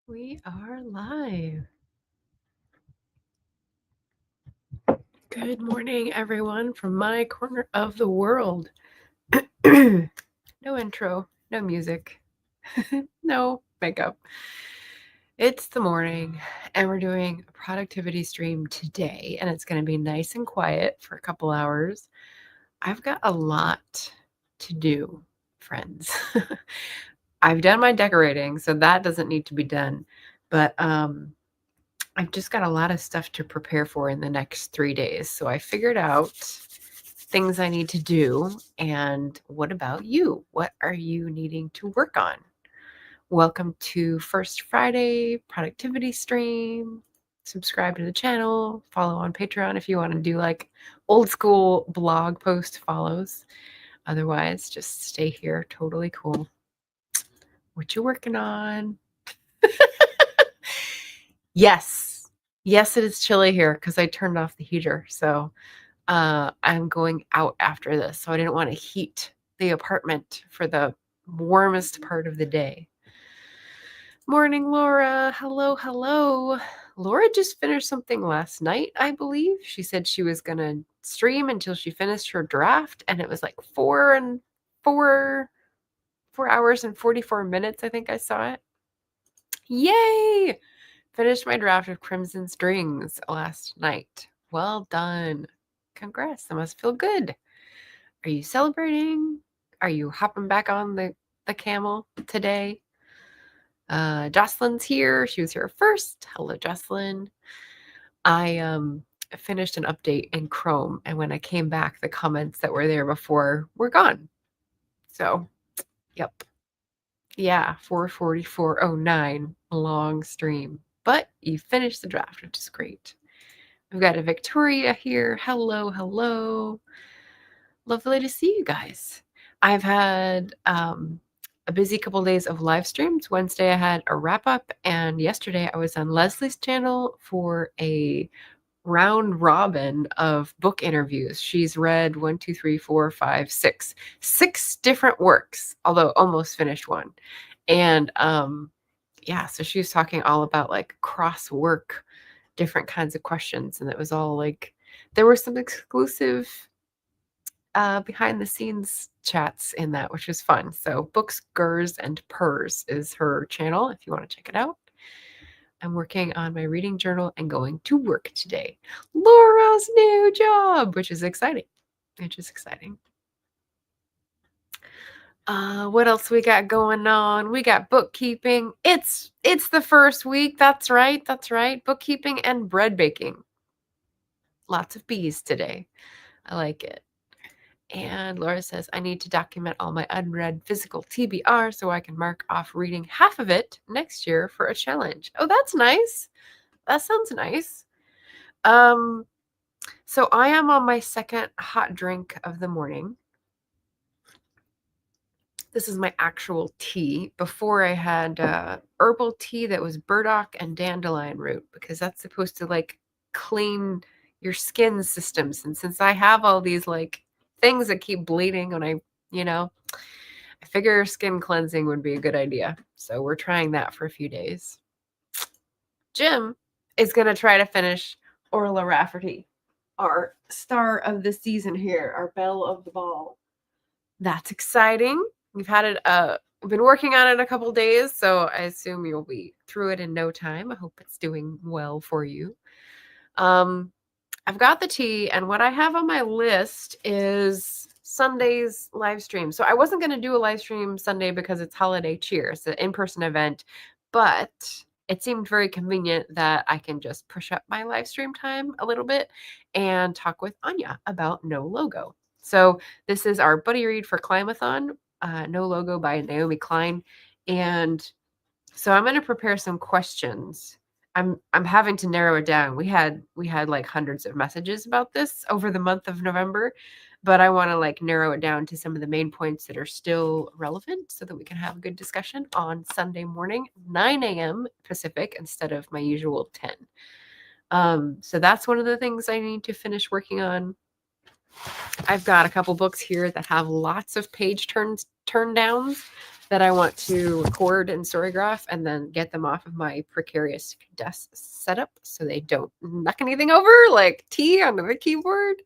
We are live. Good morning, everyone, from my corner of the world. No intro, no music, no makeup. It's the morning, and we're doing a productivity stream today, and it's going to be nice and quiet for a couple hours. I've got a lot to do, friends. I've done my decorating, so that doesn't need to be done. But I've just got a lot of stuff to prepare for in the next 3 days. So I figured out things I need to do. And what about you? What are you needing to work on? Welcome to First Friday Productivity Stream. Subscribe to the channel, follow on Patreon if you want to do like old school blog post follows. Otherwise, just stay here. Totally cool. What you working on? Yes. Yes, it is chilly here because I turned off the heater. So I'm going out after this. So I didn't want to heat the apartment for the warmest part of the day. Morning, Laura. Hello, hello. Laura just finished something last night, I believe. She said she was going to stream until she finished her draft, and it was like 4 hours and 44 minutes, I think I saw it. Yay! Finished my draft of Crimson Strings last night. Well done. Congrats. That must feel good. Are you celebrating? Are you hopping back on the camel today? Jocelyn's here. She was here first. Hello, Jocelyn. I finished an update in Chrome, and when I came back, the comments that were there before were gone. So, yep. Yeah, 4:44:09, long stream. But you finished the draft, which is great. We've got a Victoria here. Hello, hello. Lovely to see you guys. I've had a busy couple days of live streams. Wednesday I had a wrap up, and yesterday I was on Leslie's channel for a round robin of book interviews. She's read 1, 2, 3, 4, 5, 6. 6 different works, although almost finished one. And yeah, so she was talking all about like cross work, different kinds of questions, and it was all like there were some exclusive behind the scenes chats in that, which was fun. So Books, Gers, and Purrs is her channel if you want to check it out. I'm working on my reading journal and going to work today. Laura's new job, which is exciting. What else we got going on? We got bookkeeping. It's the first week. That's right. Bookkeeping and bread baking. Lots of bees today. I like it. And Laura says, I need to document all my unread physical TBR so I can mark off reading half of it next year for a challenge. Oh, that's nice. That sounds nice. So I am on my second hot drink of the morning. This is my actual tea. Before I had herbal tea that was burdock and dandelion root because that's supposed to like clean your skin systems. And since I have all these like things that keep bleeding when I figure skin cleansing would be a good idea. So we're trying that for a few days. Jim is going to try to finish Orla Rafferty, our star of the season here, our belle of the ball. That's exciting. We've had it, been working on it a couple days, so I assume you'll be through it in no time. I hope it's doing well for you. I've got the tea, and what I have on my list is Sunday's live stream. So I wasn't going to do a live stream Sunday because it's holiday cheer. It's an in-person event, but it seemed very convenient that I can just push up my live stream time a little bit and talk with Anya about No Logo. So this is our buddy read for Climb-a-thon, No Logo by Naomi Klein. And so I'm going to prepare some questions. I'm having to narrow it down. We had like hundreds of messages about this over the month of November, but I want to like narrow it down to some of the main points that are still relevant so that we can have a good discussion on Sunday morning, 9 a.m. Pacific instead of my usual 10. So that's one of the things I need to finish working on. I've got a couple books here that have lots of page turn downs that I want to record in Storygraph and then get them off of my precarious desk setup so they don't knock anything over, like T onto the keyboard.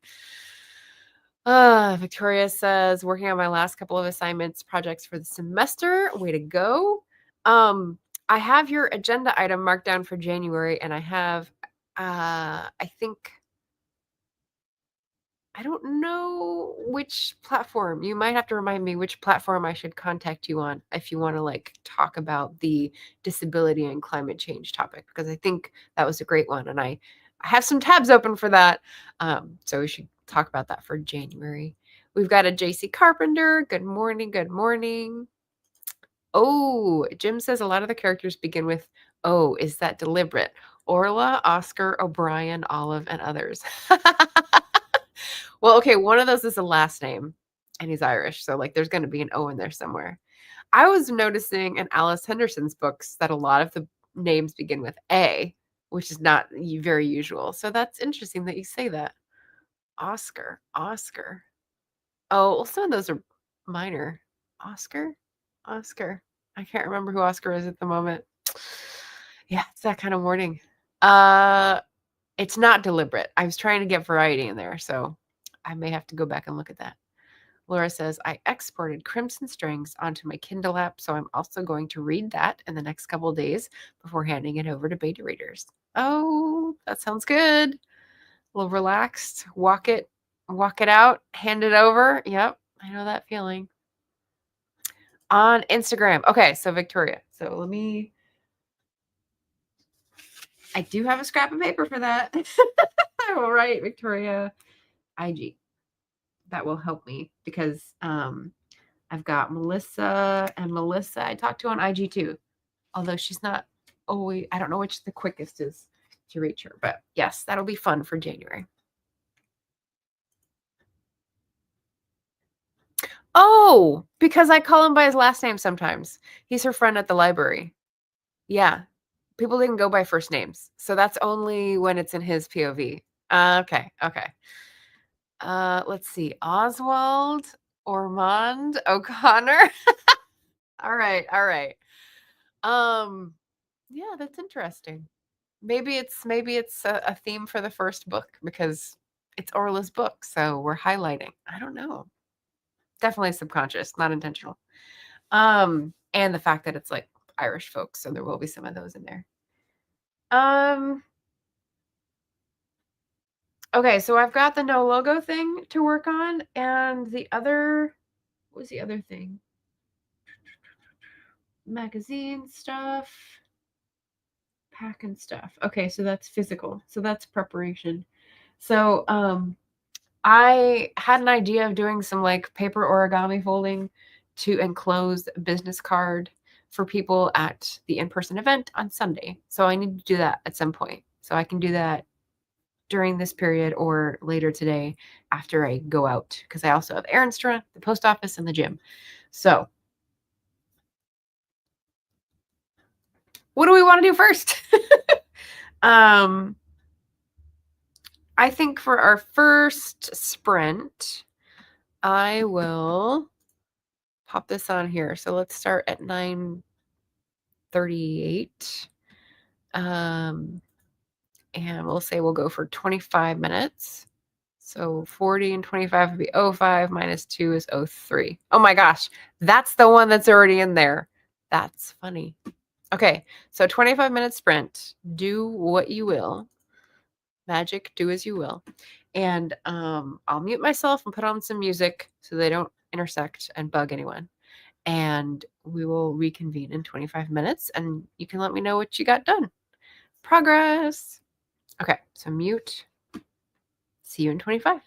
Victoria says, working on my last couple of assignments, projects for the semester. Way to go. I have your agenda item marked down for January, and I have, I think, I don't know which platform. You might have to remind me which platform I should contact you on if you want to like talk about the disability and climate change topic, because I think that was a great one, and I have some tabs open for that. So we should talk about that for January. We've got a JC Carpenter. Good morning. Good morning. Oh, Jim says a lot of the characters begin with, oh, is that deliberate? Orla, Oscar, O'Brien, Olive, and others. Well, okay, one of those is a last name, and he's Irish, so like there's going to be an O in there somewhere. I was noticing in Alice Henderson's books that a lot of the names begin with A, which is not very usual. So that's interesting that you say that. Oscar. Oh, well, some of those are minor. Oscar. I can't remember who Oscar is at the moment. Yeah, it's that kind of morning. It's not deliberate. I was trying to get variety in there, so I may have to go back and look at that. Laura says, I exported Crimson Strings onto my Kindle app, so I'm also going to read that in the next couple of days before handing it over to beta readers. Oh, that sounds good. A little relaxed. Walk it out, hand it over. Yep, I know that feeling. On Instagram. Okay, so Victoria. So I do have a scrap of paper for that. I will write Victoria IG. That will help me because I've got Melissa, and Melissa I talked to on IG too. Although she's not always, I don't know which the quickest is to reach her. But yes, that'll be fun for January. Oh, because I call him by his last name sometimes. He's her friend at the library. Yeah. People didn't go by first names. So that's only when it's in his POV. Okay. Let's see. Oswald Ormond O'Connor. All right. Yeah, that's interesting. Maybe it's a theme for the first book because it's Orla's book, so we're highlighting. I don't know. Definitely subconscious, not intentional. And the fact that it's like Irish folks, so there will be some of those in there. Okay, so I've got the no logo thing to work on, and the other, what was the other thing? Magazine stuff, pack and stuff. Okay, so that's physical. So that's preparation. So I had an idea of doing some like paper origami folding to enclose a business card for people at the in-person event on Sunday. So I need to do that at some point. So I can do that during this period or later today after I go out, because I also have errands to run, the post office, and the gym. So what do we want to do first? I think for our first sprint, I will pop this on here. So let's start at 9:38. And we'll say we'll go for 25 minutes. So 40 and 25 would be 05 minus 2 is 03. Oh my gosh, that's the one that's already in there. That's funny. Okay, so 25-minute sprint. Do what you will. Magic, do as you will. And I'll mute myself and put on some music so they don't intersect and bug anyone. And we will reconvene in 25 minutes, and you can let me know what you got done. Progress. Okay, so mute. See you in 25.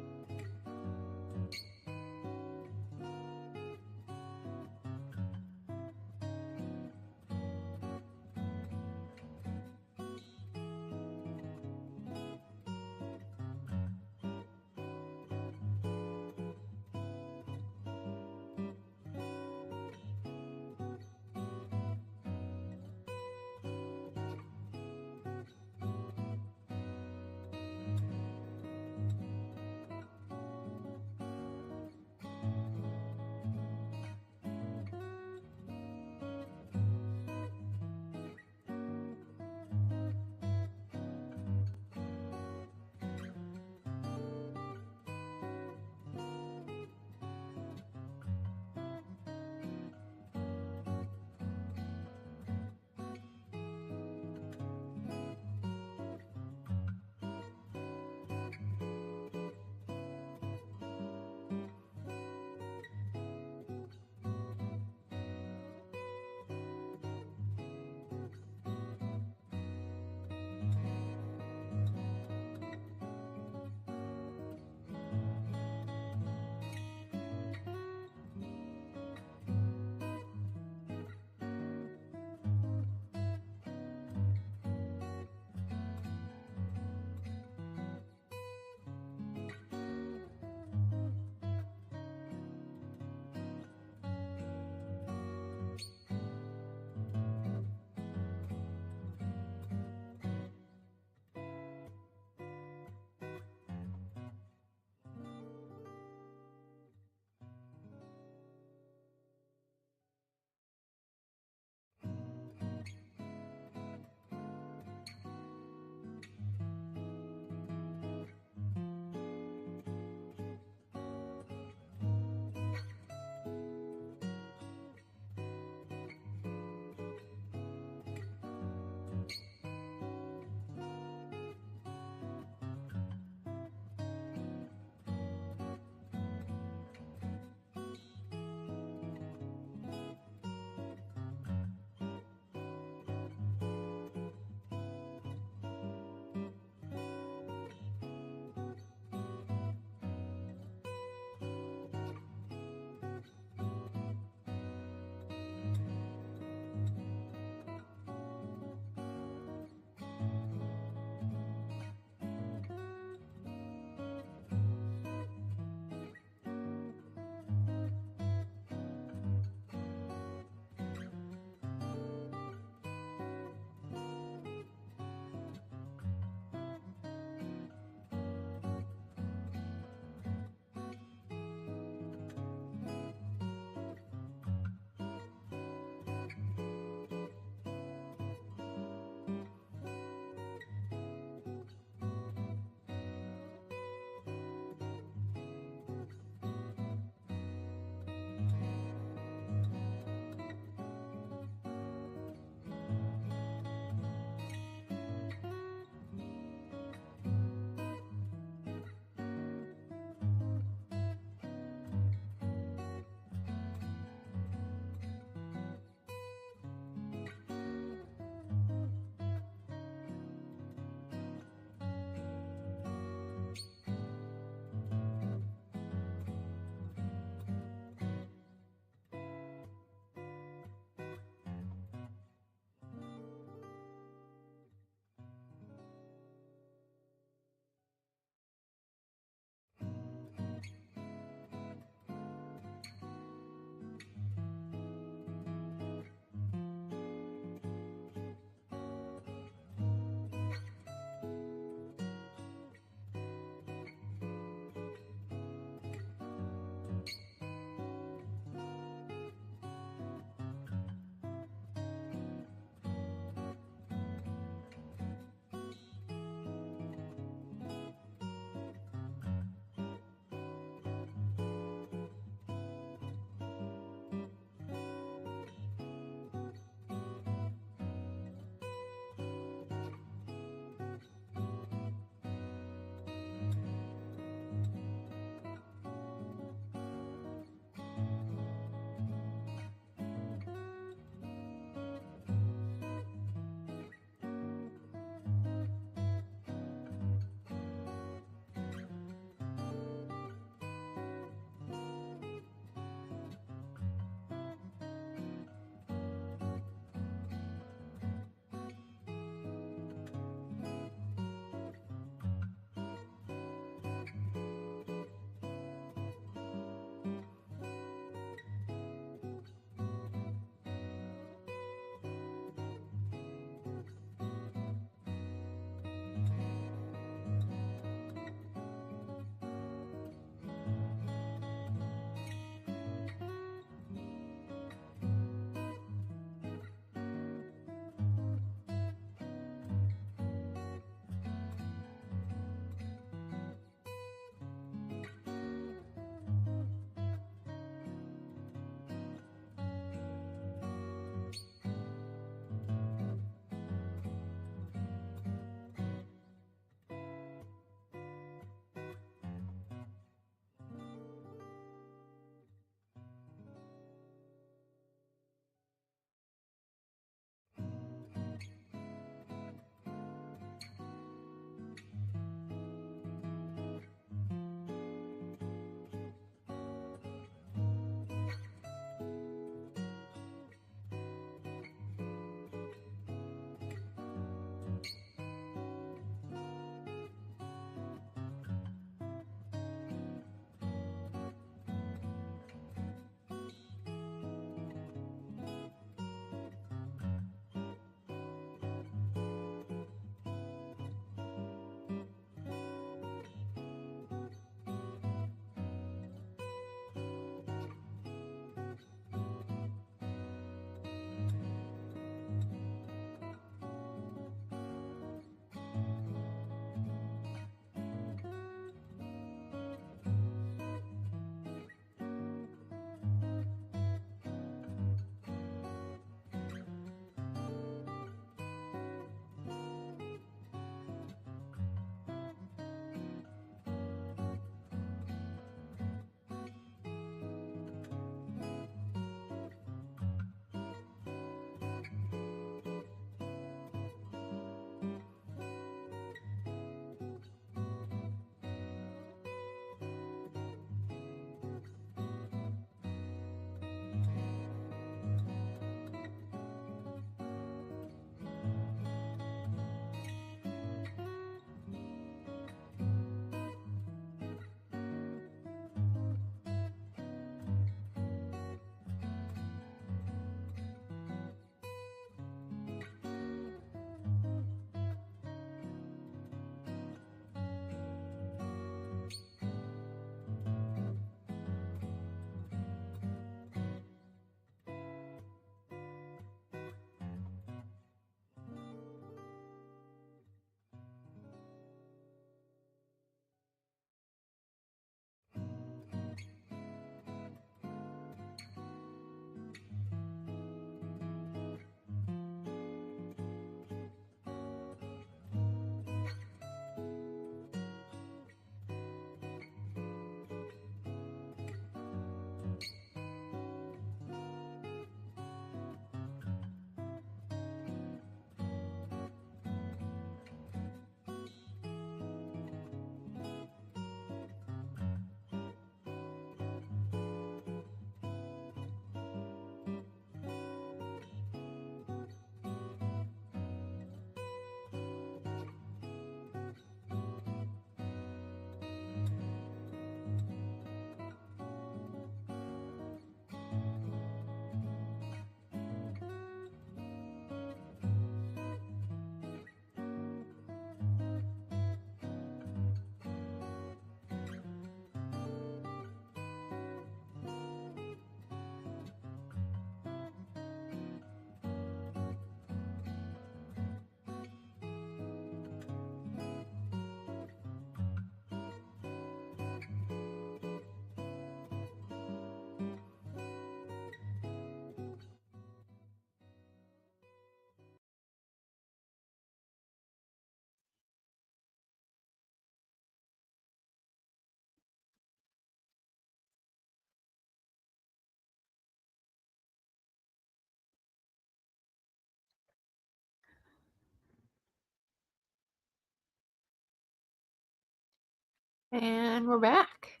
And we're back.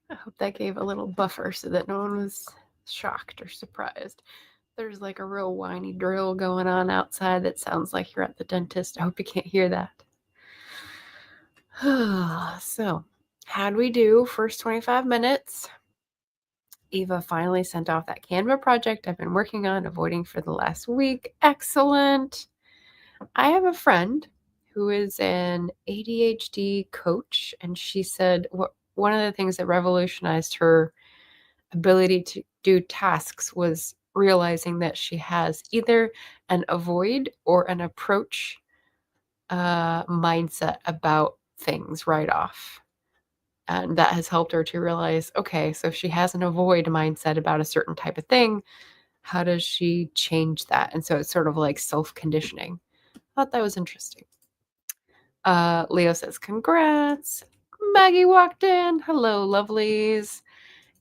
I hope that gave a little buffer so that no one was shocked or surprised. There's like a real whiny drill going on outside that sounds like you're at the dentist. I hope you can't hear that. So, how'd we do? First 25 minutes. Eva finally sent off that Canva project I've been working on, avoiding for the last week. Excellent. I have a friend who is an ADHD coach, and she said one of the things that revolutionized her ability to do tasks was realizing that she has either an avoid or an approach mindset about things right off. And that has helped her to realize, okay, so if she has an avoid mindset about a certain type of thing, how does she change that? And so it's sort of like self-conditioning. I thought that was interesting. Leo says, congrats. Maggie walked in. Hello, lovelies.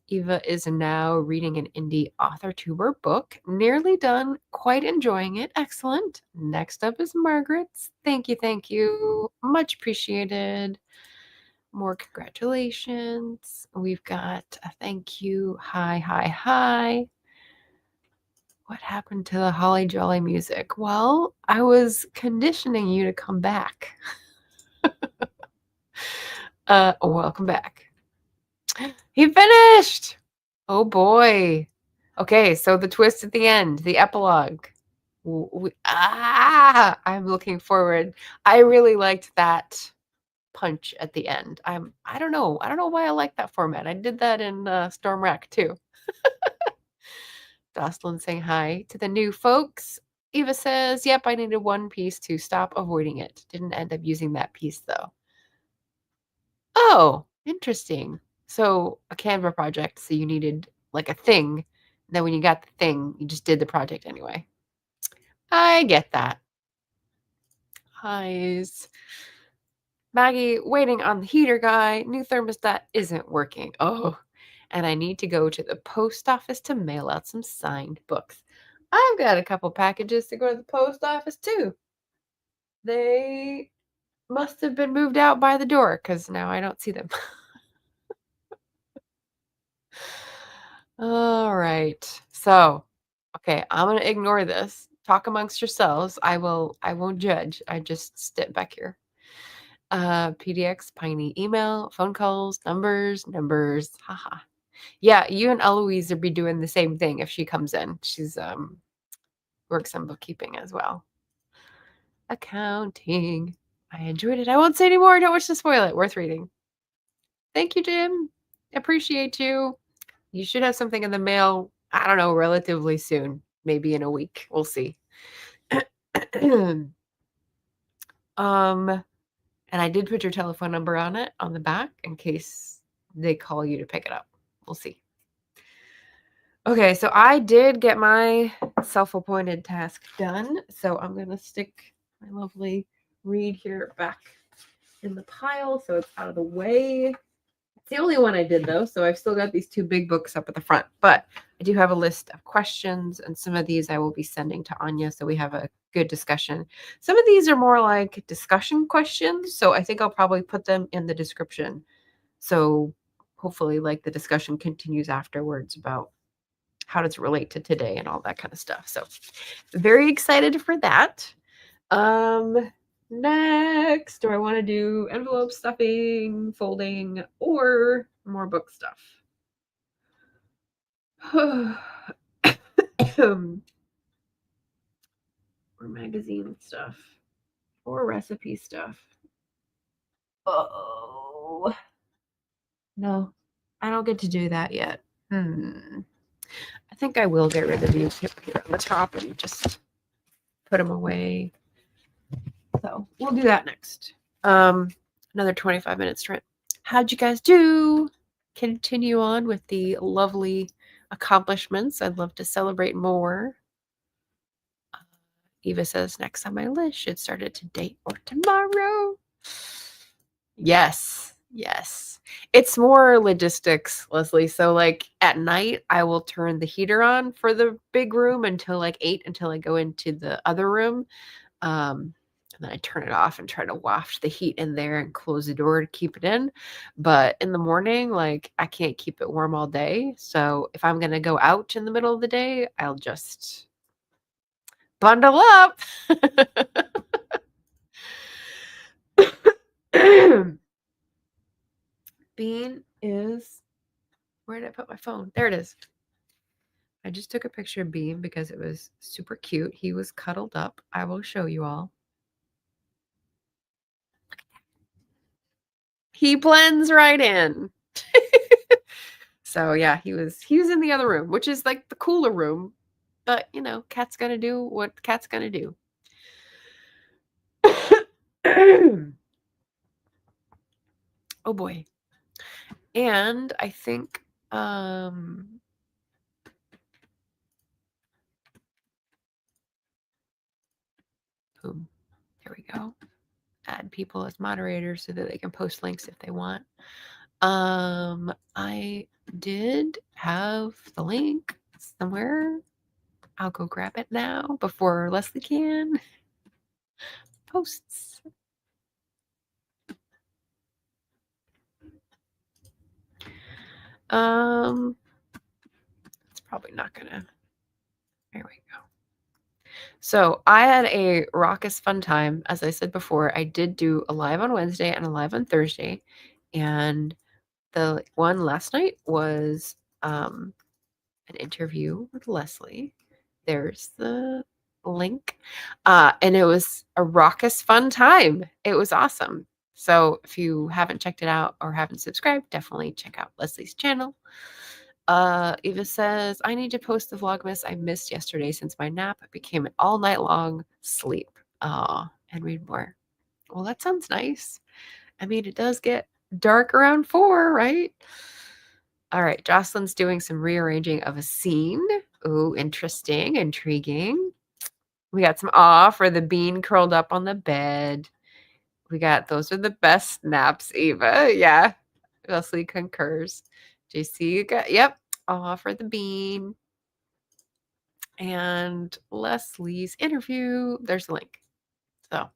Eva is now reading an indie author-tuber book. Nearly done. Quite enjoying it. Excellent. Next up is Margaret's. Thank you, thank you. Much appreciated. More congratulations. We've got a thank you. Hi, hi, hi. What happened to the Holly Jolly music? Well, I was conditioning you to come back. Welcome back. He finished! Oh boy. Okay, so the twist at the end, the epilogue. I'm looking forward. I really liked that punch at the end. I don't know why I like that format. I did that in Storm Rack too. Jocelyn saying hi to the new folks. Eva says, yep, I needed one piece to stop avoiding it. Didn't end up using that piece though. Oh, interesting. So a Canva project, so you needed like a thing. And then when you got the thing, you just did the project anyway. I get that. Highs. Maggie, waiting on the heater guy. New thermostat isn't working. Oh, and I need to go to the post office to mail out some signed books. I've got a couple packages to go to the post office too. They must have been moved out by the door because now I don't see them. All right. So, okay, I'm going to ignore this. Talk amongst yourselves. I won't judge. I just step back here. PDX, Piney email, phone calls, numbers. Haha. Yeah, you and Eloise will be doing the same thing if she comes in. She's works on bookkeeping as well. Accounting. I enjoyed it. I won't say anymore. I don't wish to spoil it. Worth reading. Thank you, Jim. Appreciate you. You should have something in the mail, I don't know, relatively soon. Maybe in a week. We'll see. And I did put your telephone number on it on the back in case they call you to pick it up. We'll see. Okay, so I did get my self-appointed task done. So I'm going to stick my lovely read here back in the pile so it's out of the way. It's the only one I did though, so I've still got these two big books up at the front, but I do have a list of questions, and some of these I will be sending to Anya so we have a good discussion. Some of these are more like discussion questions, so I think I'll probably put them in the description. So hopefully like the discussion continues afterwards about how does it relate to today and all that kind of stuff. So very excited for that. Next, do I want to do envelope stuffing, folding, or more book stuff? Or magazine stuff, or recipe stuff. Oh, no, I don't get to do that yet. I think I will get rid of these here on the top and just put them away. So we'll do that next. Another 25 minutes straight. How'd you guys do? Continue on with the lovely accomplishments. I'd love to celebrate more. Eva says, next on my list should start it today or tomorrow. Yes. It's more logistics, Leslie. So like at night, I will turn the heater on for the big room until like 8 until I go into the other room. And then I turn it off and try to waft the heat in there and close the door to keep it in. But in the morning, like, I can't keep it warm all day. So if I'm going to go out in the middle of the day, I'll just bundle up. Bean is, where did I put my phone? There it is. I just took a picture of Bean because it was super cute. He was cuddled up. I will show you all. He blends right in. So yeah, he was in the other room, which is like the cooler room. But you know, cat's gonna do what cat's gonna do. Oh boy. And I think boom. There we go. Add people as moderators so that they can post links if they want. I did have the link somewhere. I'll go grab it now before Leslie can. Posts. It's probably not gonna. There we go. So I had a raucous fun time. As I said before, I did do a live on Wednesday and a live on Thursday. And the one last night was an interview with Leslie. There's the link. And it was a raucous fun time. It was awesome. So if you haven't checked it out or haven't subscribed, definitely check out Leslie's channel. Eva says, I need to post the Vlogmas I missed yesterday since my nap became an all night long sleep. And read more. Well, that sounds nice. I mean, it does get dark around 4, right? All right, Jocelyn's doing some rearranging of a scene. Ooh, interesting, intriguing. We got some awe for the bean curled up on the bed. We got, those are the best naps, Eva. Yeah, Leslie concurs. JC, you got, yep, awe for the bean. And Leslie's interview, there's the link. So,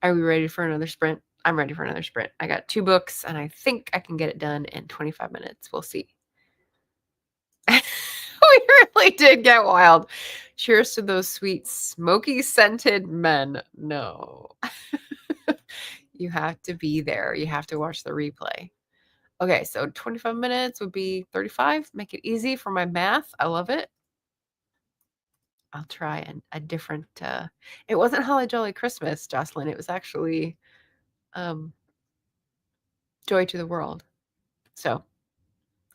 are we ready for another sprint? I'm ready for another sprint. I got 2 books, and I think I can get it done in 25 minutes. We'll see. We really did get wild. Cheers to those sweet, smoky scented men. No. You have to be there. You have to watch the replay. Okay, so 25 minutes would be 35. Make it easy for my math. I love it. I'll try a different, it wasn't Holly Jolly Christmas, Jocelyn. It was actually Joy to the World. So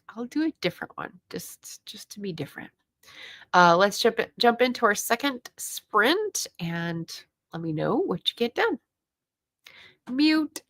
I'll do a different one, just to be different. Let's jump into our second sprint and let me know what you get done. Mute.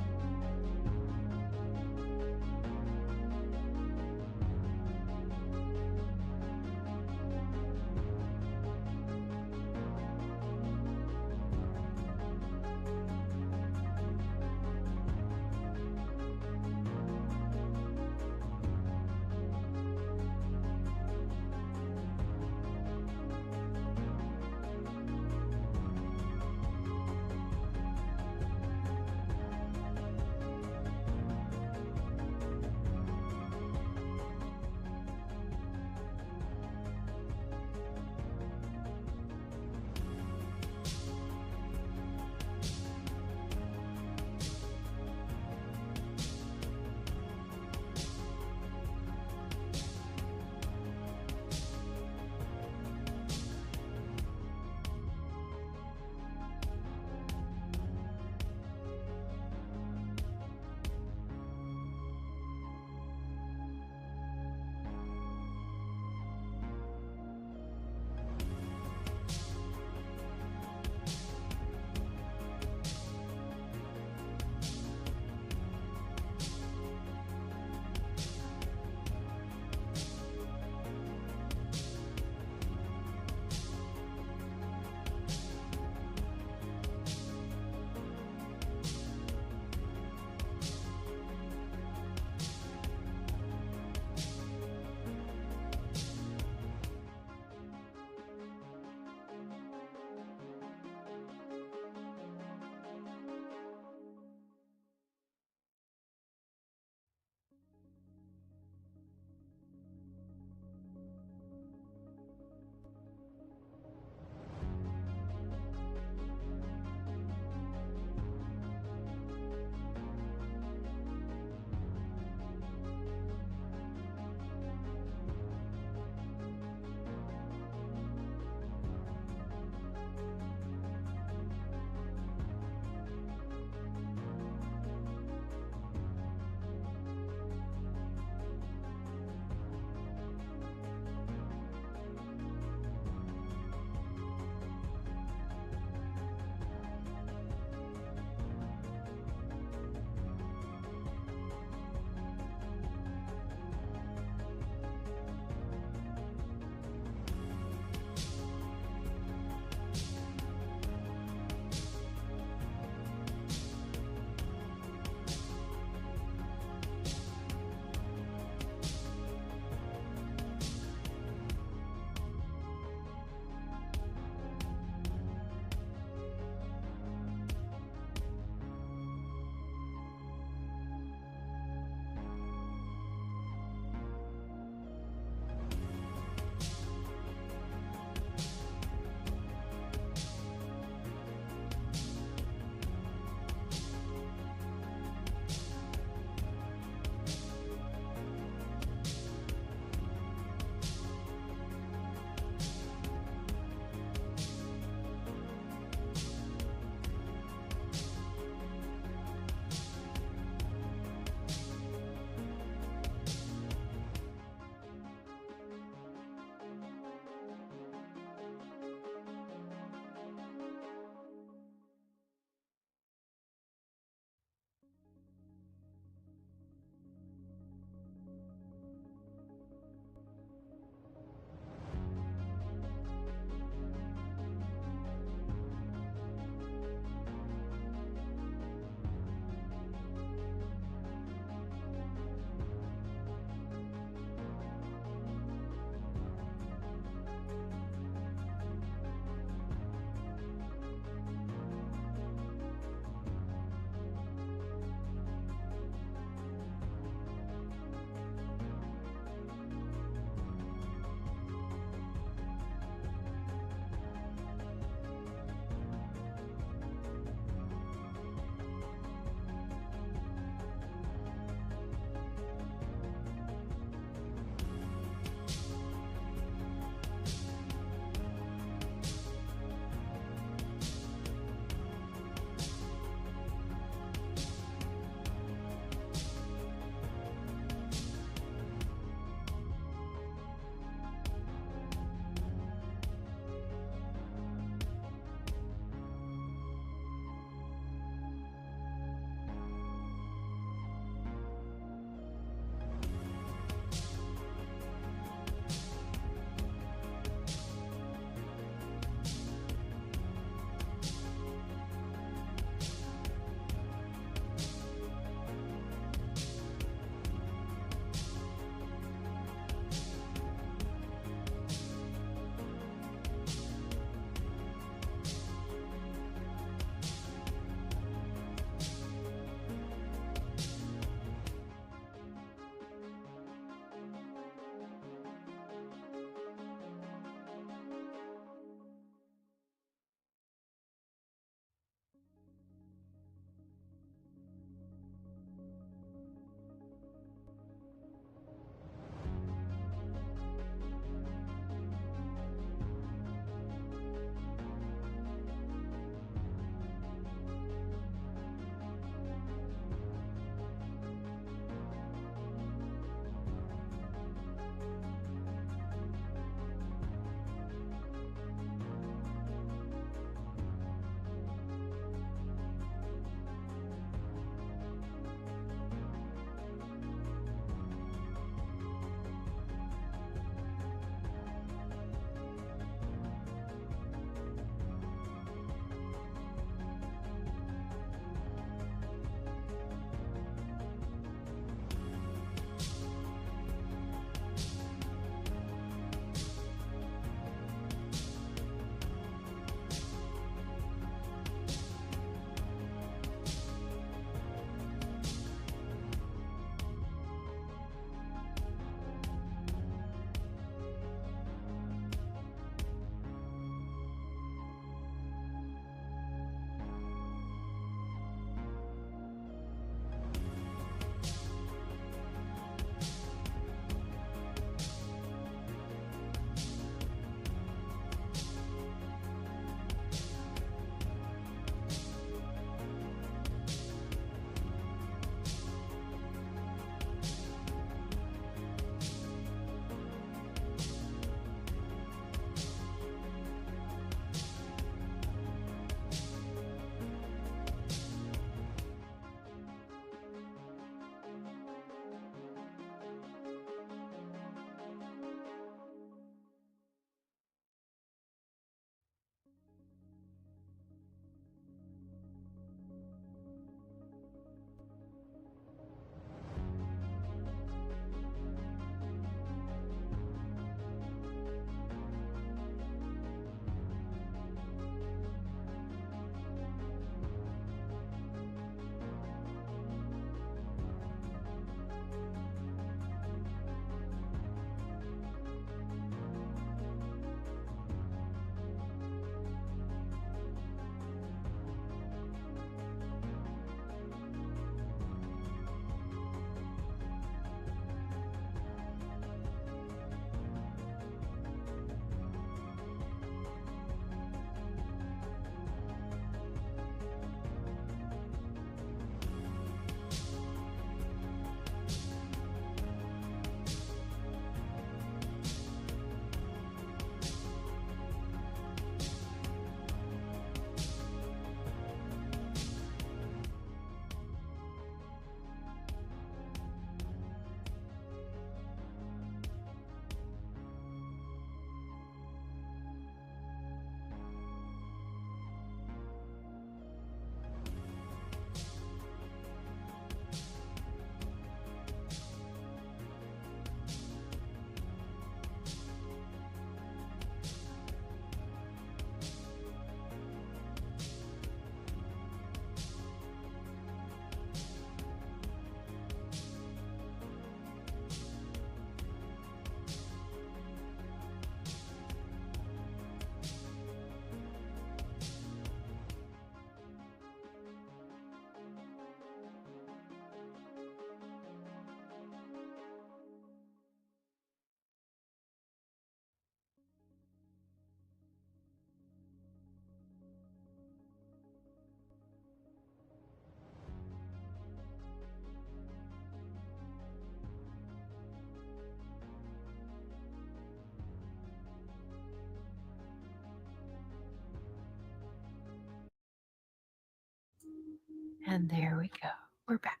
And there we go. We're back.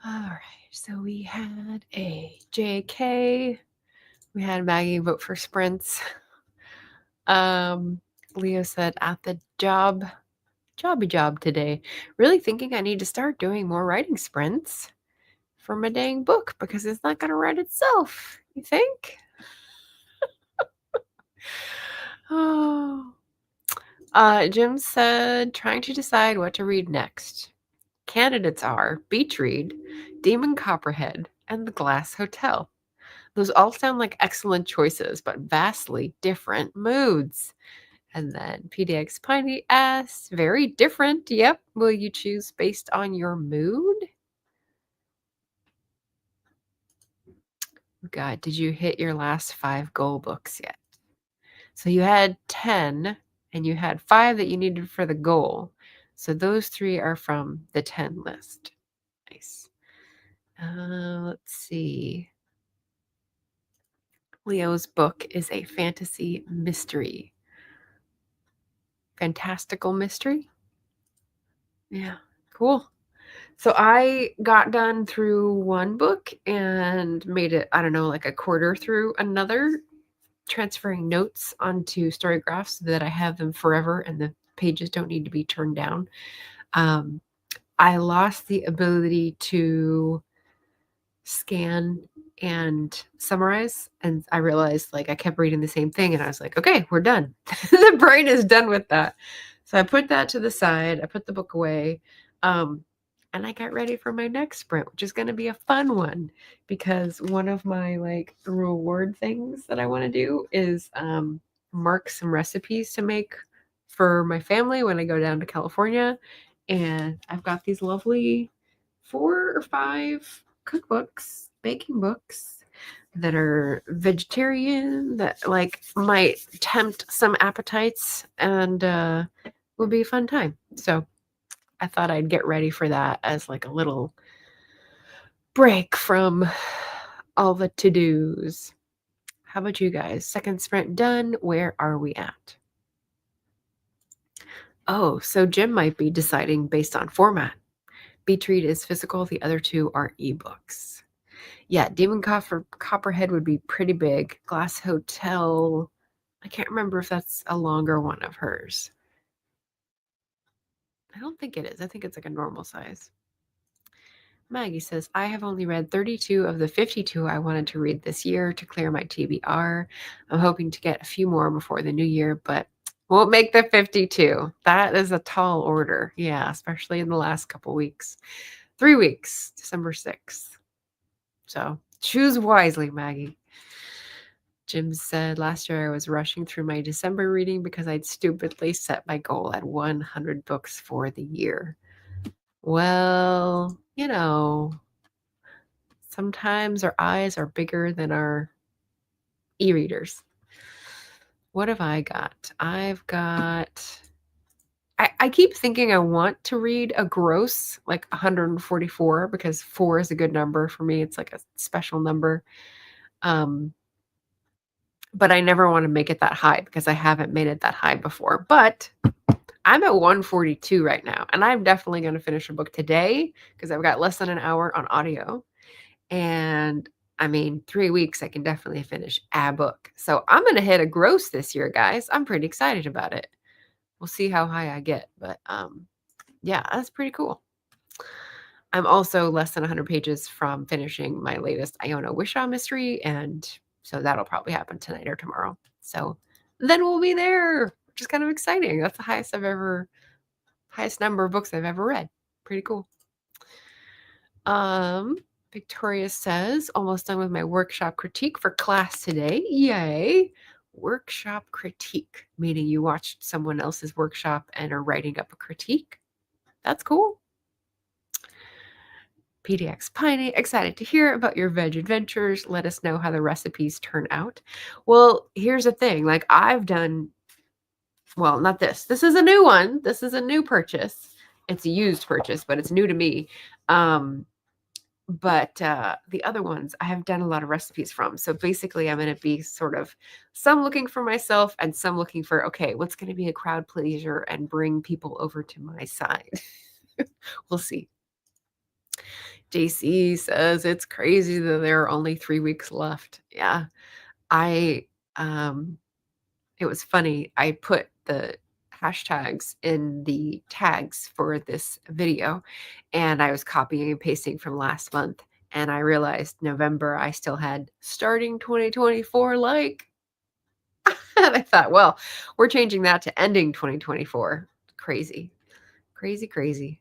All right. So we had a JK. We had Maggie vote for sprints. Leo said at the jobby job today. Really thinking I need to start doing more writing sprints for my dang book because it's not going to write itself. You think? Oh. Jim said trying to decide what to read next. Candidates are Beach Read, Demon Copperhead, and The Glass Hotel. Those all sound like excellent choices, but vastly different moods. And then PDX Piney asks, very different. Yep. Will you choose based on your mood? God, did you hit your last 5 goal books yet? So you had 10 and you had 5 that you needed for the goal. So those 3 are from the 10 list. Nice. Let's see. Leo's book is a fantasy mystery. Fantastical mystery? Yeah, cool. So I got done through one book and made it, I don't know, like a quarter through another, transferring notes onto Storygraphs so that I have them forever and the pages don't need to be turned down. I lost the ability to scan and summarize, and I realized like I kept reading the same thing and I was like, okay, we're done. The brain is done with that. So I put that to the side, I put the book away, and I got ready for my next sprint, which is going to be a fun one because one of my like reward things that I want to do is mark some recipes to make for my family when I go down to California. And I've got these lovely 4 or 5 cookbooks, baking books that are vegetarian, that like might tempt some appetites and will be a fun time. So I thought I'd get ready for that as like a little break from all the to-dos. How about you guys? Second sprint done. Where are we at? Oh, so Jim might be deciding based on format. Beach Read is physical. The other 2 are ebooks. Yeah, Demon Copperhead would be pretty big. Glass Hotel, I can't remember if that's a longer one of hers. I don't think it is. I think it's like a normal size. Maggie says, I have only read 32 of the 52 I wanted to read this year to clear my TBR. I'm hoping to get a few more before the new year, but won't make the 52. That is a tall order. Yeah, especially in the last couple weeks. 3 weeks, December 6th. So choose wisely, Maggie. Jim said, last year I was rushing through my December reading because I'd stupidly set my goal at 100 books for the year. Well, you know, sometimes our eyes are bigger than our e-readers. What have I got? I've got... I keep thinking I want to read a gross, like 144, because 4 is a good number for me. It's like a special number. But I never want to make it that high because I haven't made it that high before. But I'm at 142 right now, and I'm definitely going to finish a book today because I've got less than an hour on audio. And I mean, 3 weeks, I can definitely finish a book. So I'm going to hit a gross this year, guys. I'm pretty excited about it. We'll see how high I get. But yeah, that's pretty cool. I'm also less than 100 pages from finishing my latest Iona Wishaw mystery, and so that'll probably happen tonight or tomorrow. So then we'll be there, which is kind of exciting. That's the highest number of books I've ever read. Pretty cool. Victoria says, almost done with my workshop critique for class today. Yay. Workshop critique, meaning you watched someone else's workshop and are writing up a critique. That's cool. PDX Piney, excited to hear about your veg adventures. Let us know how the recipes turn out. Well, here's the thing. Like I've done, well, not this. This is a new one. This is a new purchase. It's a used purchase, but it's new to me. But the other ones I have done a lot of recipes from. So basically, I'm going to be sort of some looking for myself and some looking for, okay, what's going to be a crowd pleaser and bring people over to my side. We'll see. JC says it's crazy that there are only 3 weeks left. Yeah. I it was funny. I put the hashtags in the tags for this video, and I was copying and pasting from last month, and I realized November I still had starting 2024 like. And I thought, well, we're changing that to ending 2024. Crazy. Crazy, crazy.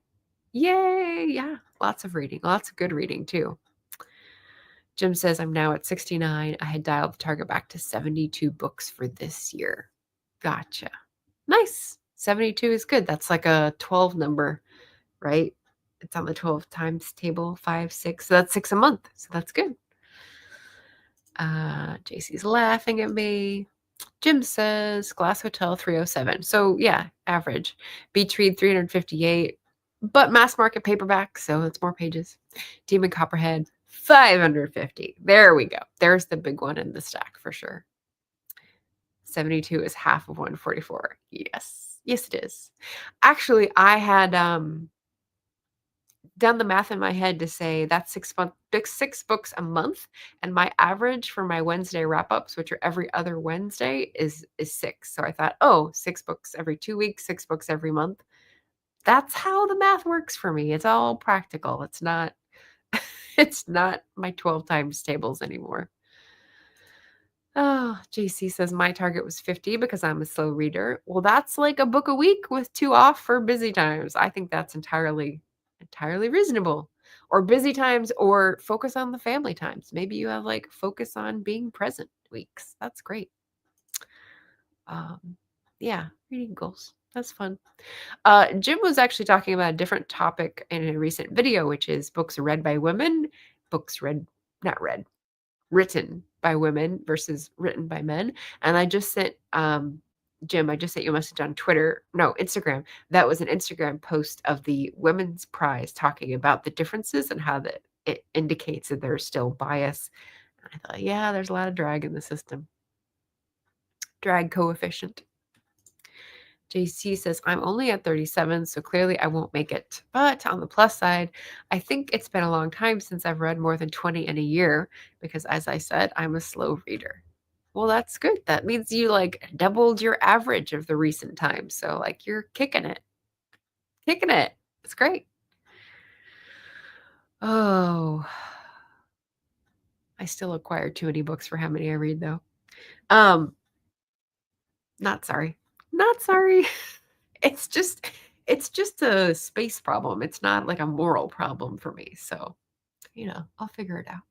Yay! Yeah, lots of reading, lots of good reading too. Jim says, I'm now at 69. I had dialed the target back to 72 books for this year. Gotcha. Nice. 72 is good. That's like a 12 number, right? It's on the 12 times table, 5, 6. So that's 6 a month. So that's good. JC's laughing at me. Jim says Glass Hotel 307. So yeah, average. Beach Read 358, but mass market paperback, so it's more pages. Demon Copperhead 550. There we go. There's the big one in the stack for sure. 72 is half of 144. Yes. Yes, it is. Actually, I had done the math in my head to say that's 6 books a month, and my average for my Wednesday wrap-ups, which are every other Wednesday, is 6. So I thought, oh, 6 books every 2 weeks, 6 books every month. That's how the math works for me. It's all practical. It's not it's not my 12 times tables anymore. Oh, JC says my target was 50 because I'm a slow reader. Well, that's like a book a week with 2 off for busy times. I think that's entirely reasonable. Or busy times or focus on the family times. Maybe you have like focus on being present weeks. That's great. Yeah, reading goals. That's fun. Jim was actually talking about a different topic in a recent video, which is books read by women, books written by women versus written by men. And I just sent Jim, I just sent you a message on Instagram. That was an Instagram post of the Women's Prize talking about the differences and how that it indicates that there's still bias. And I thought, yeah, there's a lot of drag in the system. Drag coefficient. JC says, I'm only at 37, so clearly I won't make it. But on the plus side, I think it's been a long time since I've read more than 20 in a year because, as I said, I'm a slow reader. Well, that's good. That means you like doubled your average of the recent times. So like you're kicking it. Kicking it. It's great. Oh, I still acquire too many books for how many I read though. Not sorry. Not sorry. It's just a space problem. It's not like a moral problem for me. So, I'll figure it out.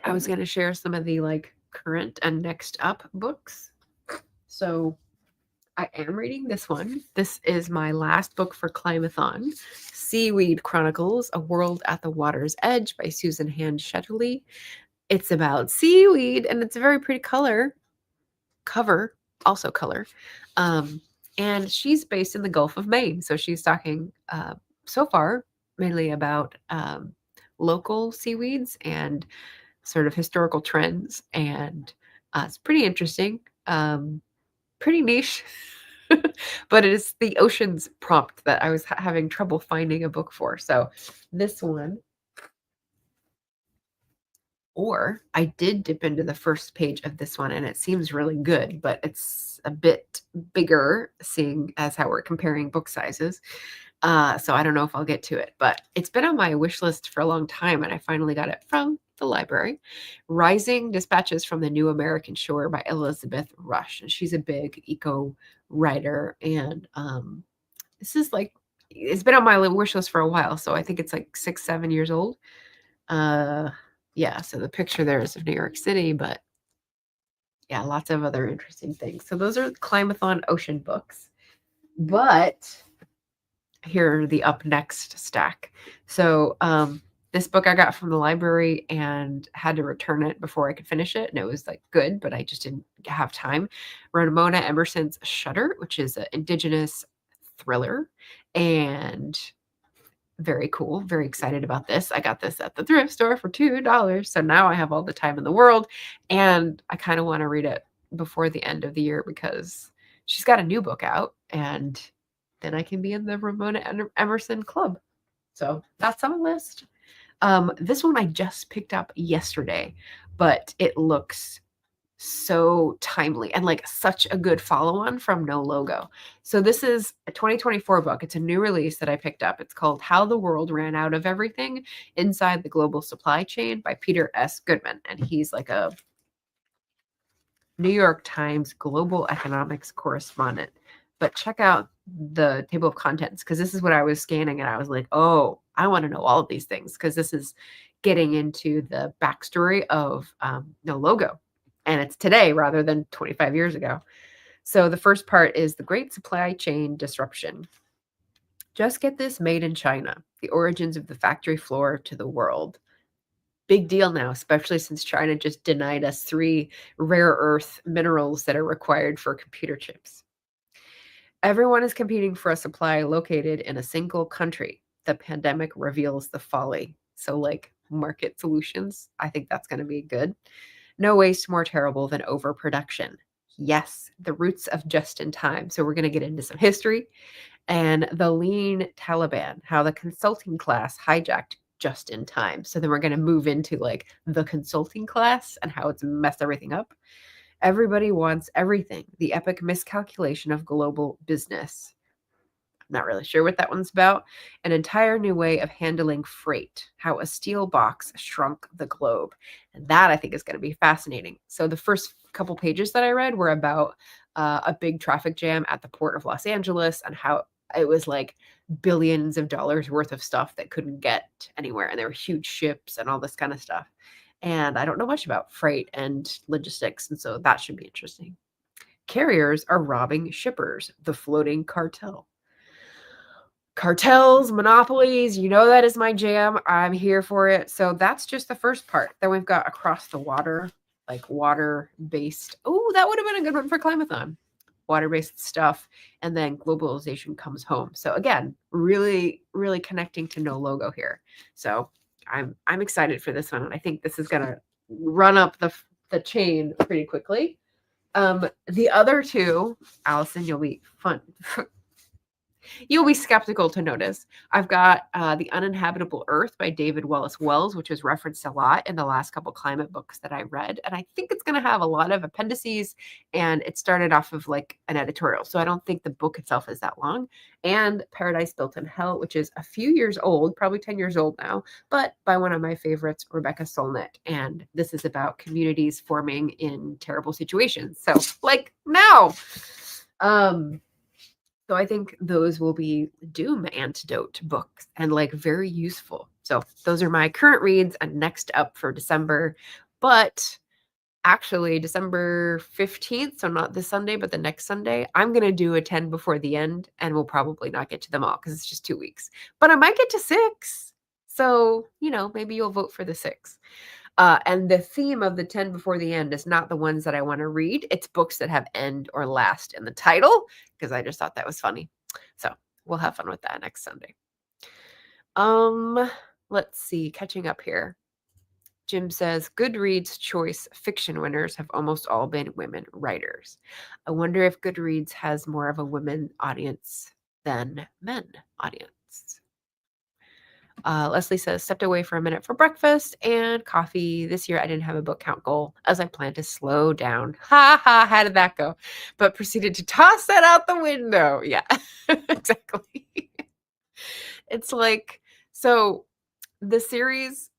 I was going to share some of the like current and next up books. So, I am reading this one. This is my last book for Climb-a-thon, Seaweed Chronicles: A World at the Water's Edge by Susan Hand Shetterly. It's about seaweed and it's a very pretty cover, also color. And she's based in the Gulf of Maine. So she's talking so far mainly about local seaweeds and sort of historical trends. And it's pretty interesting, pretty niche. But it is the oceans prompt that I was having trouble finding a book for. So this one, or I did dip into the first page of this one and it seems really good, but it's a bit bigger seeing as how we're comparing book sizes. So I don't know if I'll get to it, but it's been on my wish list for a long time and I finally got it from the library. Rising Dispatches from the New American Shore by Elizabeth Rush. And she's a big eco writer. And this is like, it's been on my wish list for a while. So I think it's like 6, 7 years old. Yeah, so the picture there is of New York City, but yeah, lots of other interesting things. So those are Climb-a-thon ocean books. But here are the up next stack. So this book I got from the library and had to return it before I could finish it. And it was like good, but I just didn't have time. Ramona Emerson's Shudder, which is an Indigenous thriller. And Very cool. Very excited about this. I got this at the thrift store for $2. So now I have all the time in the world. And I kind of want to read it before the end of the year because she's got a new book out. And then I can be in the Ramona Emerson Club. So that's on the list. This one I just picked up yesterday, but it looks so timely and like such a good follow-on from No Logo. So this is a 2024 book. It's a new release that I picked up. It's called How the World Ran Out of Everything Inside the Global Supply Chain by Peter S. Goodman. And he's like a New York Times global economics correspondent. But check out the table of contents because this is what I was scanning and I was like, oh, I want to know all of these things because this is getting into the backstory of No Logo. And it's today rather than 25 years ago. So the first part is the Great Supply Chain Disruption. Just get this, made in China, the origins of the factory floor to the world. Big deal now, especially since China just denied us 3 rare earth minerals that are required for computer chips. Everyone is competing for a supply located in a single country. The pandemic reveals the folly. So like market solutions, I think that's going to be good. No waste more terrible than overproduction. Yes, the roots of just in time. So we're going to get into some history and the lean Taliban, how the consulting class hijacked just in time. So then we're going to move into like the consulting class and how it's messed everything up. Everybody wants everything. The epic miscalculation of global business. Not really sure what that one's about. An entire new way of handling freight, how a steel box shrunk the globe. And that I think is going to be fascinating. So the first couple pages that I read were about a big traffic jam at the port of Los Angeles and how it was like billions of dollars worth of stuff that couldn't get anywhere. And there were huge ships and all this kind of stuff. And I don't know much about freight and logistics. And so that should be interesting. Carriers are robbing shippers, the floating cartel. Cartels, monopolies, you know that is my jam. I'm here for it. So that's just the first part. Then we've got across the water, like water-based. Oh, that would have been a good one for Climathon. Water-based stuff. And then globalization comes home. So again, really, really connecting to No Logo here. So I'm excited for this one. And I think this is gonna run up the chain pretty quickly. The other two, Allison, you'll be fun. You'll be skeptical to notice. I've got The Uninhabitable Earth by David Wallace Wells, which is referenced a lot in the last couple climate books that I read. And I think it's going to have a lot of appendices. And it started off of like an editorial. So I don't think the book itself is that long. And Paradise Built in Hell, which is a few years old, probably 10 years old now, but by one of my favorites, Rebecca Solnit. And this is about communities forming in terrible situations. So like now. So I think those will be doom antidote books and like very useful. So those are my current reads and next up for December. But actually December 15th, so not this Sunday, but the next Sunday, I'm going to do a 10 before the end and we'll probably not get to them all because it's just 2 weeks. But I might get to 6. So, you know, maybe you'll vote for the 6. And the theme of the 10 before the end is not the ones that I want to read. It's books that have end or last in the title because I just thought that was funny. So we'll have fun with that next Sunday. Let's see, catching up here. Jim says, Goodreads choice fiction winners have almost all been women writers. I wonder if Goodreads has more of a women audience than men audience. Leslie says, stepped away for a minute for breakfast and coffee. This year, I didn't have a book count goal as I planned to slow down. Ha ha, how did that go? But proceeded to toss that out the window. Yeah, exactly. It's like, so the series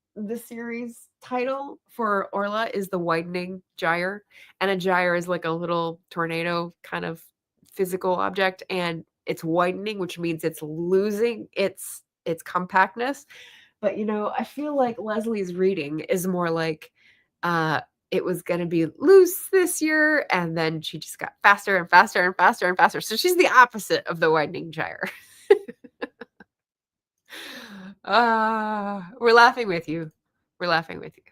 title for Orla is The Widening Gyre. And a gyre is like a little tornado kind of physical object. And it's widening, which means it's losing its compactness. But, you know, I feel like Leslie's reading is more like it was going to be loose this year. And then she just got faster and faster and faster and faster. So she's the opposite of The Widening Gyre. We're laughing with you. We're laughing with you.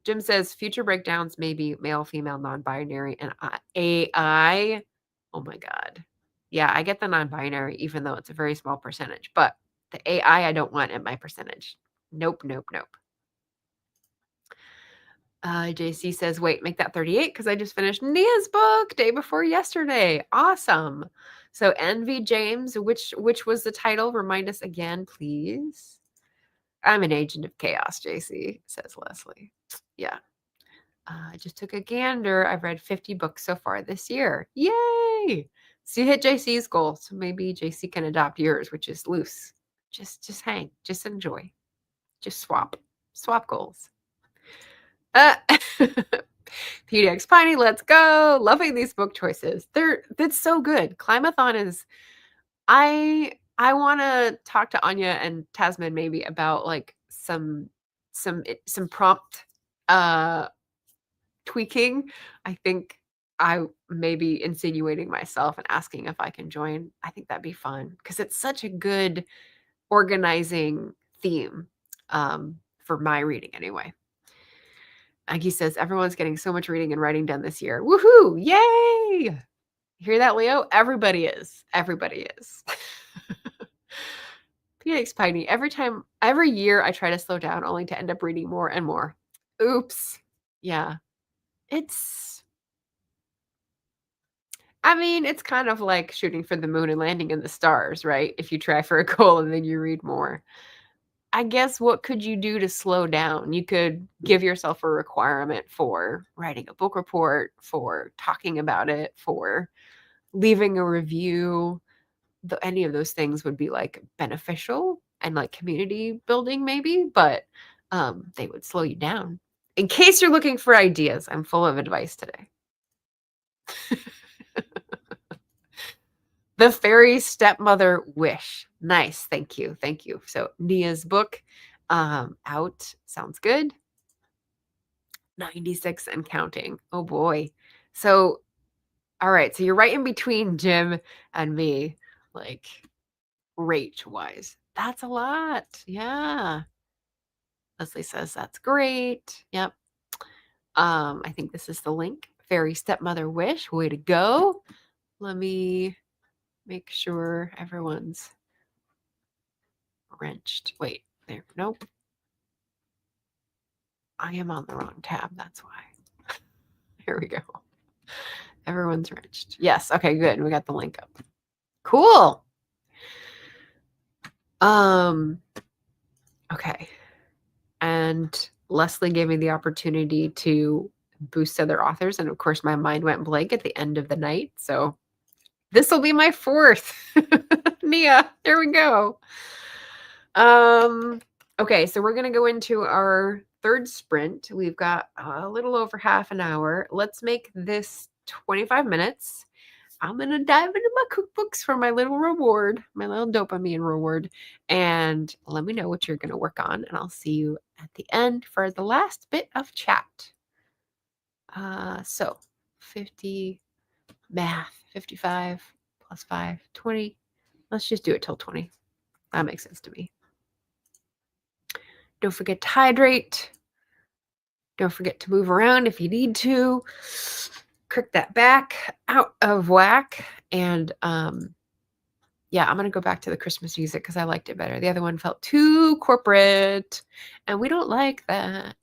Jim says future breakdowns may be male, female, non-binary, and AI. Oh my God. Yeah, I get the non-binary, even though it's a very small percentage. But The AI I don't want at my percentage. Nope, nope, nope. JC says, wait, make that 38 because I just finished Nia's book day before yesterday. Awesome. So Envy James, which was the title? Remind us again, please. I'm an agent of chaos, JC, says Leslie. Yeah. I just took a gander. I've read 50 books so far this year. Yay! So you hit JC's goal. So maybe JC can adopt yours, which is loose. Just hang. Just enjoy. Just swap goals. PDX Piney, let's go. Loving these book choices. That's so good. Climb-a-thon is I want to talk to Anya and Tasman maybe about like some prompt tweaking. I think I may be insinuating myself and asking if I can join. I think that'd be fun because it's such a good organizing theme for my reading anyway. Aggie says, everyone's getting so much reading and writing done this year. Woohoo! Yay! Hear that, Leo? Everybody is. Everybody is. PX Piney, every year I try to slow down only to end up reading more and more. Oops. Yeah. It's kind of like shooting for the moon and landing in the stars, right? If you try for a goal and then you read more. I guess what could you do to slow down? You could give yourself a requirement for writing a book report, for talking about it, for leaving a review. Any of those things would be like beneficial and like community building maybe, but they would slow you down. In case you're looking for ideas, I'm full of advice today. The Fairy Stepmother Wish. Nice. Thank you. Thank you. So Nia's book out. Sounds good. 96 and counting. Oh boy. So, all right. So you're right in between Jim and me, like rate wise. That's a lot. Yeah. Leslie says that's great. Yep. I think this is the link. Fairy Stepmother Wish. Way to go. Let me make sure everyone's wrenched. Wait, there. Nope. I am on the wrong tab. That's why. Here we go. Everyone's wrenched. Yes. Okay, good. We got the link up. Cool. Okay. And Leslie gave me the opportunity to boost other authors. And of course, my mind went blank at the end of the night. So this will be my fourth. Nia, there we go. Okay, so we're going to go into our third sprint. We've got a little over half an hour. Let's make this 25 minutes. I'm going to dive into my cookbooks for my little reward, my little dopamine reward. And let me know what you're going to work on. And I'll see you at the end for the last bit of chat. So 50 math, 55 plus 5, 20. Let's just do it till 20. That makes sense to me. Don't forget to hydrate. Don't forget to move around if you need to. Crick that back out of whack. And yeah, I'm going to go back to the Christmas music because I liked it better. The other one felt too corporate, and we don't like that.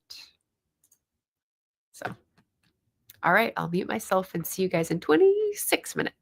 So, all right, I'll mute myself and see you guys in 26 minutes.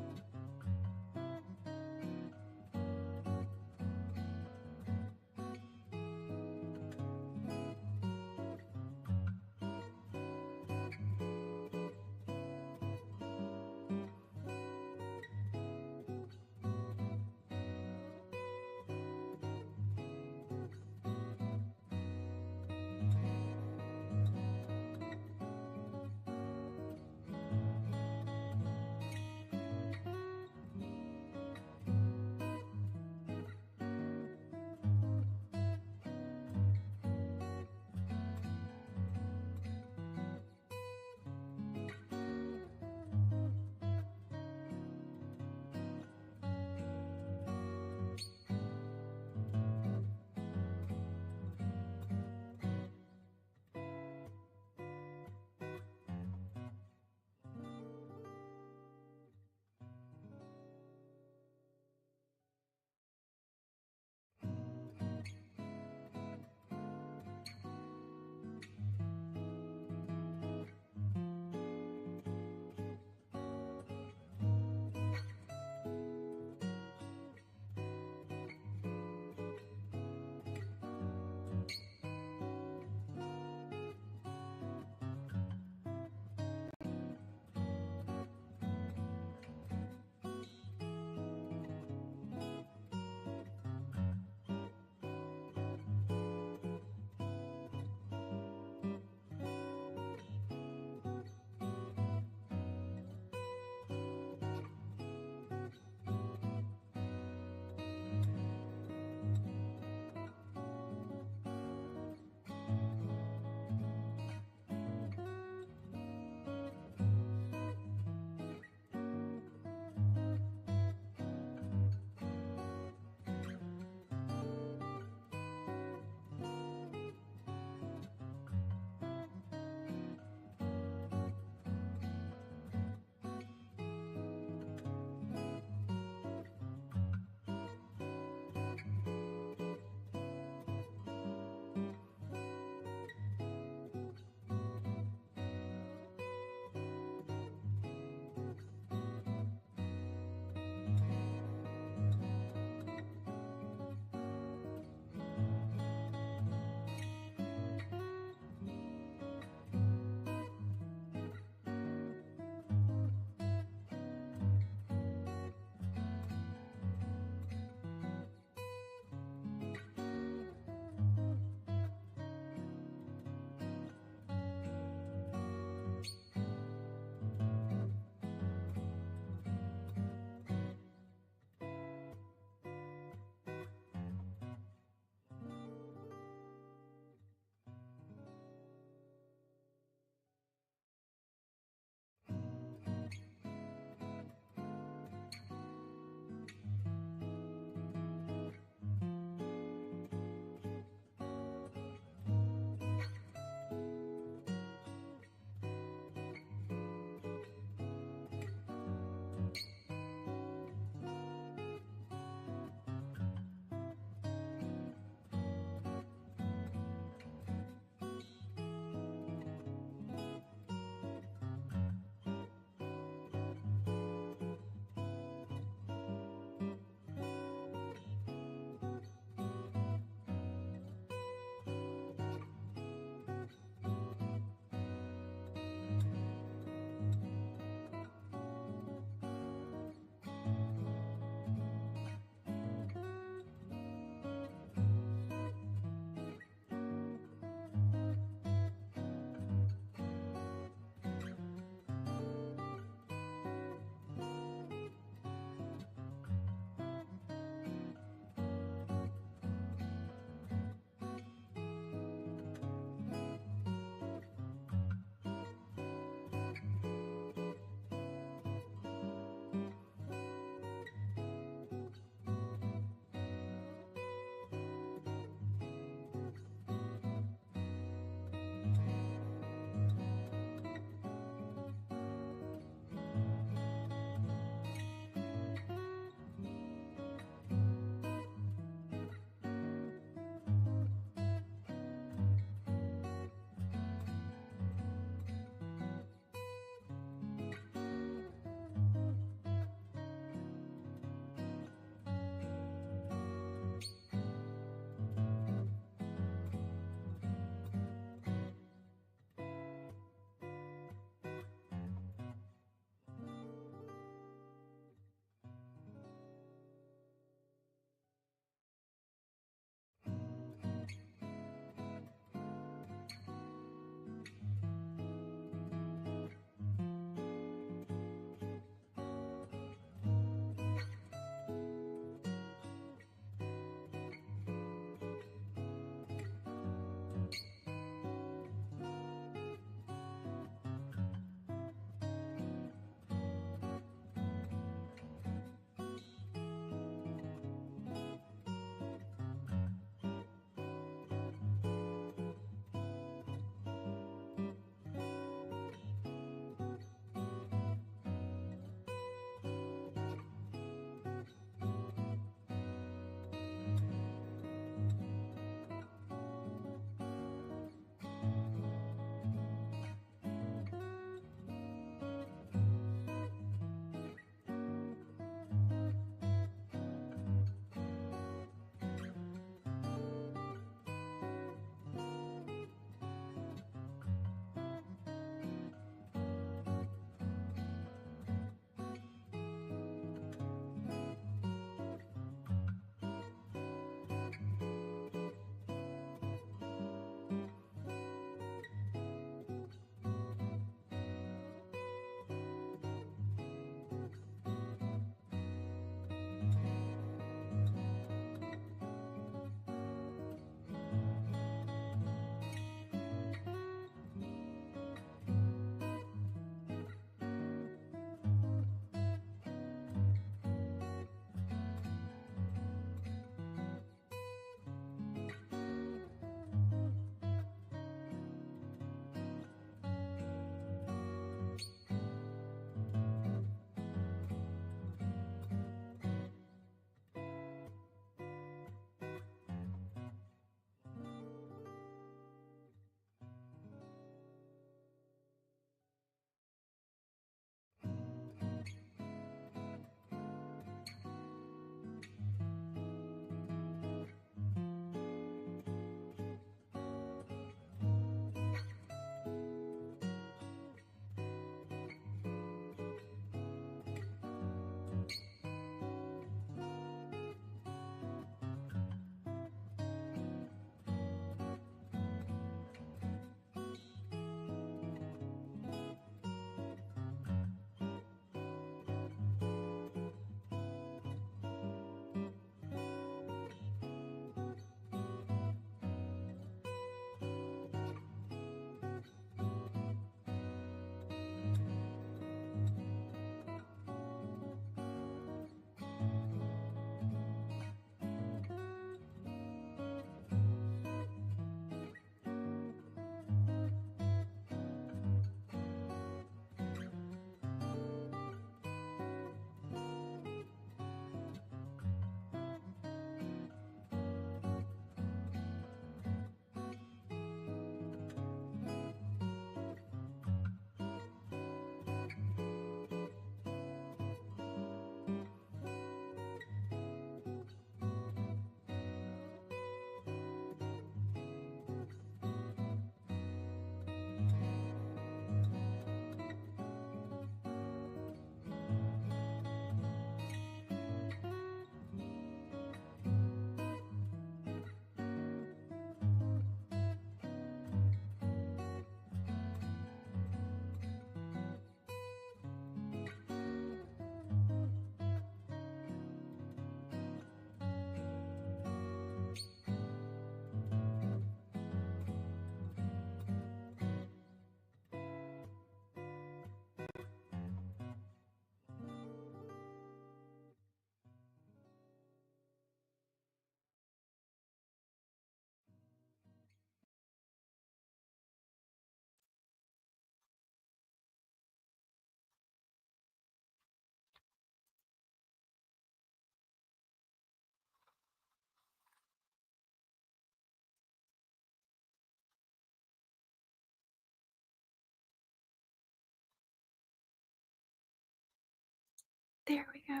There we go.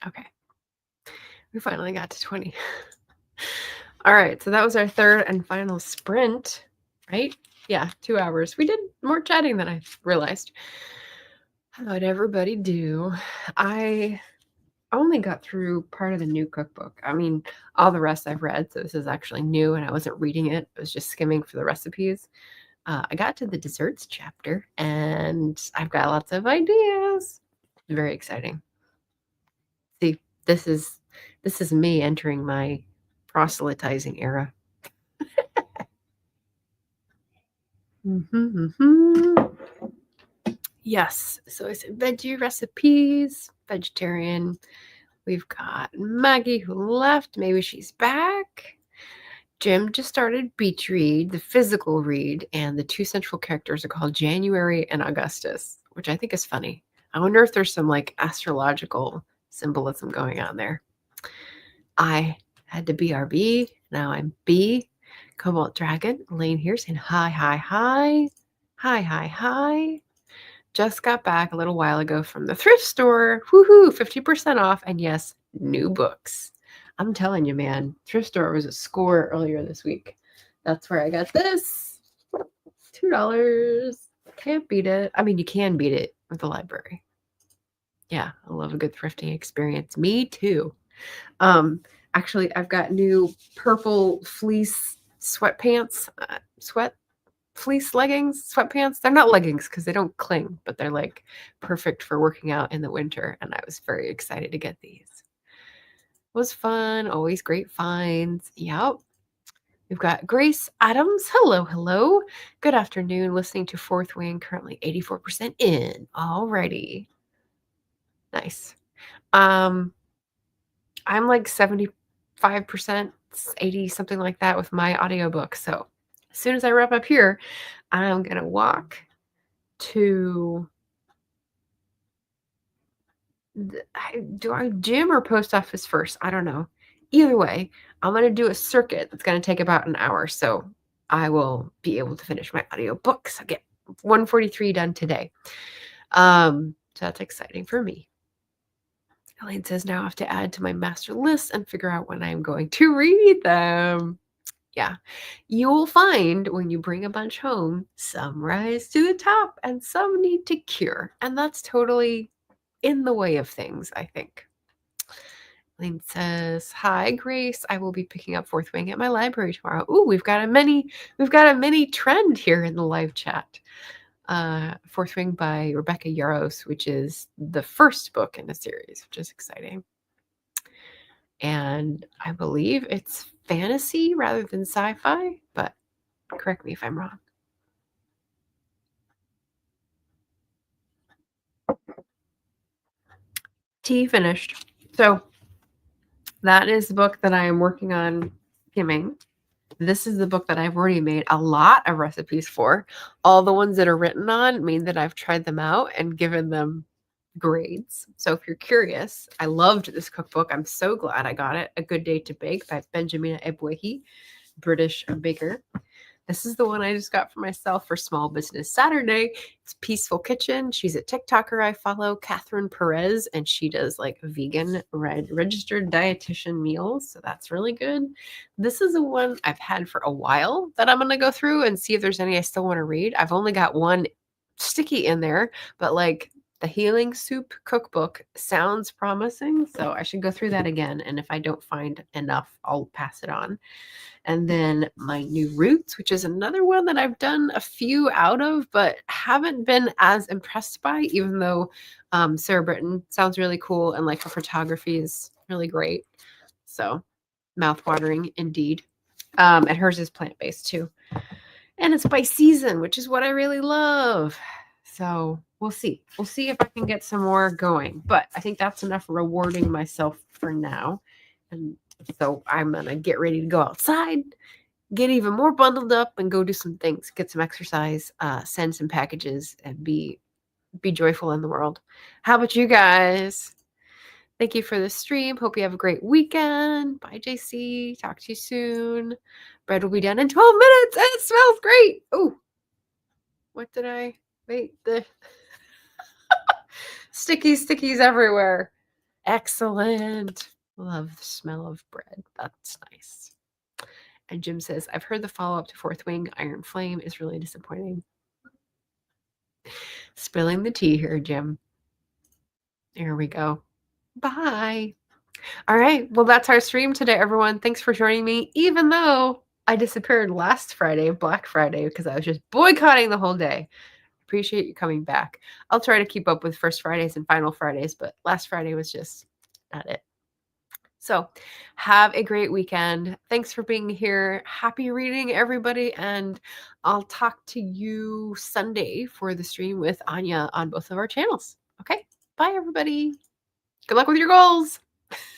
Okay. We finally got to 20. All right, so that was our third and final sprint, right? Yeah, 2 hours. We did more chatting than I realized. How'd everybody do? I only got through part of the new cookbook. I mean, all the rest I've read, so this is actually new, and I wasn't reading it. I was just skimming for the recipes. I got to the desserts chapter, and I've got lots of ideas. Very exciting. See, this is me entering my proselytizing era. Yes, so I said veggie recipes, vegetarian. We've got Maggie who left. Maybe she's back. Jim just started Beach Read, the physical read, and the 2 central characters are called January and Augustus, which I think is funny. I wonder if there's some like astrological symbolism going on there. I had to BRB. Now I'm B. Cobalt Dragon. Elaine here saying hi, hi, hi. Hi, hi, hi. Just got back a little while ago from the thrift store. Woohoo, 50% off. And yes, new books. I'm telling you, man, thrift store was a score earlier this week. That's where I got this. $2. Can't beat it. I mean, you can beat it with the library. Yeah, I love a good thrifting experience. Me too. Actually, I've got new purple fleece sweatpants, fleece leggings, sweatpants. They're not leggings because they don't cling, but they're like perfect for working out in the winter. And I was very excited to get these. It was fun. Always great finds. Yep. We've got Grace Adams. Hello, hello. Good afternoon. Listening to Fourth Wing, currently 84% in. Alrighty. Nice. I'm like 75%, 80, something like that with my audiobook. So as soon as I wrap up here, I'm going to walk to do I gym or post office first? I don't know. Either way, I'm going to do a circuit that's going to take about an hour. So I will be able to finish my audiobooks. I'll get 143 done today. So that's exciting for me. Elaine says now I have to add to my master list and figure out when I'm going to read them. Yeah, you will find when you bring a bunch home, some rise to the top and some need to cure. And that's totally in the way of things, I think. Elaine says, hi, Grace. I will be picking up Fourth Wing at my library tomorrow. Ooh, we've got a mini trend here in the live chat. Fourth Wing by Rebecca Yarros, which is the first book in the series, which is exciting. And I believe it's fantasy rather than sci-fi, but correct me if I'm wrong. Tea finished. So that is the book that I am working on skimming. This is the book that I've already made a lot of recipes for. All the ones that are written on mean that I've tried them out and given them grades. So if you're curious, I loved this cookbook. I'm so glad I got it. A Good Day to Bake by Benjamina Ebwehi, British baker. This is the one I just got for myself for Small Business Saturday. It's Peaceful Kitchen. She's a TikToker I follow, Catherine Perez, and she does like vegan registered dietitian meals. So that's really good. This is the one I've had for a while that I'm going to go through and see if there's any I still want to read. I've only got one sticky in there, but like the Healing Soup cookbook sounds promising. So I should go through that again. And if I don't find enough, I'll pass it on. And then my New Roots, which is another one that I've done a few out of, but haven't been as impressed by, even though Sarah Britton sounds really cool and like her photography is really great. So mouthwatering indeed. And hers is plant-based too. And it's by season, which is what I really love. So we'll see. We'll see if I can get some more going. But I think that's enough rewarding myself for now. And so I'm going to get ready to go outside, get even more bundled up and go do some things, get some exercise, send some packages and be joyful in the world. How about you guys? Thank you for the stream. Hope you have a great weekend. Bye, JC. Talk to you soon. Bread will be done in 12 minutes and it smells great. Oh, what did I wait? Stickies everywhere. Excellent. Love the smell of bread. That's nice. And Jim says, I've heard the follow-up to Fourth Wing, Iron Flame, is really disappointing. Spilling the tea here, Jim. There we go. Bye. All right. Well, that's our stream today, everyone. Thanks for joining me, even though I disappeared last Friday, Black Friday, because I was just boycotting the whole day. Appreciate you coming back. I'll try to keep up with First Fridays and Final Fridays, but last Friday was just not it. So have a great weekend. Thanks for being here. Happy reading, everybody. And I'll talk to you Sunday for the stream with Anya on both of our channels. Okay. Bye, everybody. Good luck with your goals.